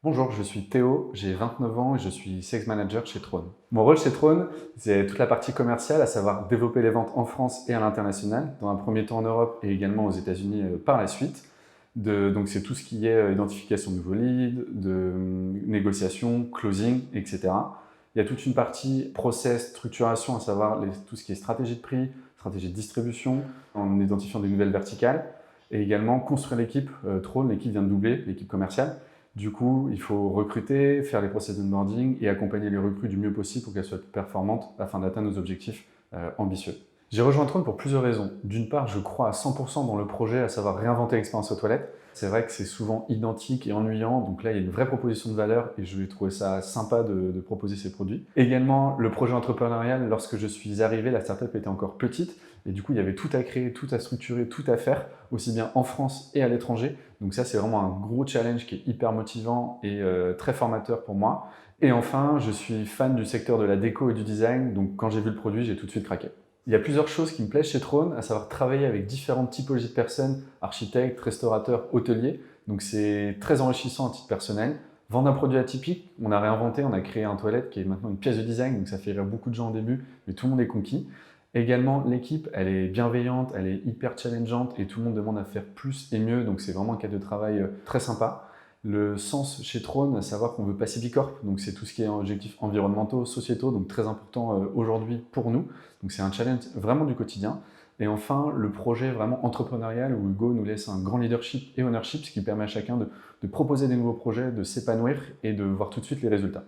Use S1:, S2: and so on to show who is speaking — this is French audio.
S1: Bonjour, je suis Théo, j'ai 29 ans et je suis Sales Manager chez Trône. Mon rôle chez Trône, c'est toute la partie commerciale, à savoir développer les ventes en France et à l'international, dans un premier temps en Europe et également aux États-Unis par la suite. Donc c'est tout ce qui est identification de nouveaux leads, de négociation, closing, etc. Il y a toute une partie process, structuration, à savoir tout ce qui est stratégie de prix, stratégie de distribution, en identifiant des nouvelles verticales, et également construire l'équipe. Trône, l'équipe vient de doubler, l'équipe commerciale. Du coup, il faut recruter, faire les process d'onboarding et accompagner les recrues du mieux possible pour qu'elles soient performantes afin d'atteindre nos objectifs ambitieux. J'ai rejoint Trône pour plusieurs raisons. D'une part, je crois à 100% dans le projet, à savoir réinventer l'expérience aux toilettes. C'est vrai que c'est souvent identique et ennuyant, donc là, il y a une vraie proposition de valeur et je vais trouver ça sympa de proposer ces produits. Également, le projet entrepreneurial, lorsque je suis arrivé, la startup était encore petite et du coup, il y avait tout à créer, tout à structurer, tout à faire, aussi bien en France et à l'étranger. Donc ça, c'est vraiment un gros challenge qui est hyper motivant et très formateur pour moi. Et enfin, je suis fan du secteur de la déco et du design, donc quand j'ai vu le produit, j'ai tout de suite craqué. Il y a plusieurs choses qui me plaisent chez Trône, à savoir travailler avec différentes typologies de personnes, architectes, restaurateurs, hôteliers. Donc c'est très enrichissant à titre personnel. Vendre un produit atypique, on a réinventé, on a créé un toilette qui est maintenant une pièce de design, donc ça fait rire beaucoup de gens au début, mais tout le monde est conquis. Également, l'équipe, elle est bienveillante, elle est hyper challengeante et tout le monde demande à faire plus et mieux, donc c'est vraiment un cadre de travail très sympa. Le sens chez Trône, à savoir qu'on veut passer Bicorp, donc c'est tout ce qui est objectifs environnementaux, sociétaux, donc très important aujourd'hui pour nous. Donc c'est un challenge vraiment du quotidien. Et enfin, le projet vraiment entrepreneurial où Hugo nous laisse un grand leadership et ownership, ce qui permet à chacun de proposer des nouveaux projets, de s'épanouir et de voir tout de suite les résultats.